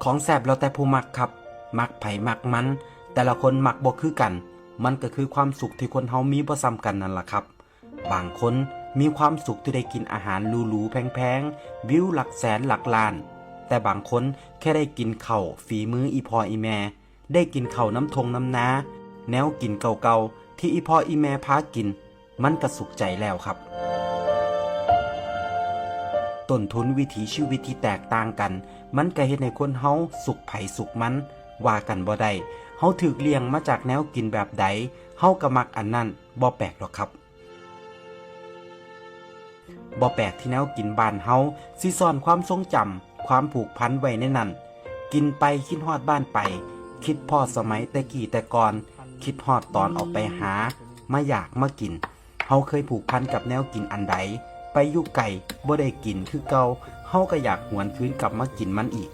ของแซ่บแล้วแต่ผู้มักครับมักไผมักมันแต่ละคนมักบ่คือกันมันก็คือความสุขที่คนเฮามีบ่ซ้ำกันนั่นล่ะครับบางคนมีความสุขที่ได้กินอาหารหรูๆแพงๆวิวหลักแสนหลักล้านแต่บางคนแค่ได้กินข้าวฝีมืออีพ่ออีแม่ได้กินข้าวน้ำทงน้ำนาแนวกินเก่าๆที่อีพ่ออีแม่พากินมันก็สุขใจแล้วครับต้นทุนวิถีชีวิตที่แตกต่างกันมันก็เฮ็ดให้คนเฮาสุขไผสุขมันว่ากันบ่ได้เฮาถูกเลี้ยงมาจากแนวกินแบบใดเฮาก็มักอันนั้นบ่แปลกหรอกครับบ่แปลกที่แนวกินบ้านเฮาสิซ่อนความทรงจำความผูกพันไว้ในนั้นกินไปคิดฮอดบ้านไปคิดพอสมัยแต่กี้แต่ก่อนคิดฮอดตอนออกไปหามาอยากมากินเฮาเคยผูกพันกับแนวกินอันใดไปอยู่ไกลบ่ได้กินคือเก่าเฮาก็อยากหวนคืนกลับมากินมันอีก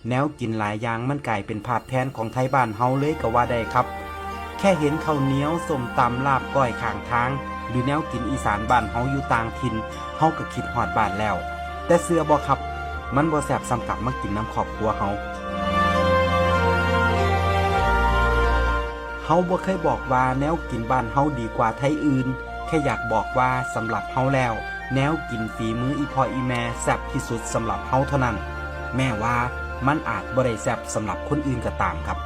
แนวกินหลายอย่างมันกลายเป็นภาพแทนของไทยบ้านเฮาเลยก็ว่าได้ครับแค่เห็นข้าวเหนียวส้มตำลาบก้อยข้างทางหรือแนวกินอีสานบ้านเฮาอยู่ต่างถิ่นเฮาก็คิดฮอดบ้านแล้วแต่เชื่อบ่ครับมันบ่แซ่บสำกับมากินน้ำครอบครัวเฮาบ่เคยบอกว่าแนวกินบ้านเฮาดีกว่าไทยอื่นแค่อยากบอกว่าสำหรับเฮาแล้วแนวกินฝีมืออีพ่ออีแม่แซ่บที่สุดสำหรับเฮาเท่านั้นแม้ว่ามันอาจบ่ได้แซ่บสำหรับคนอื่นก็ตามครับ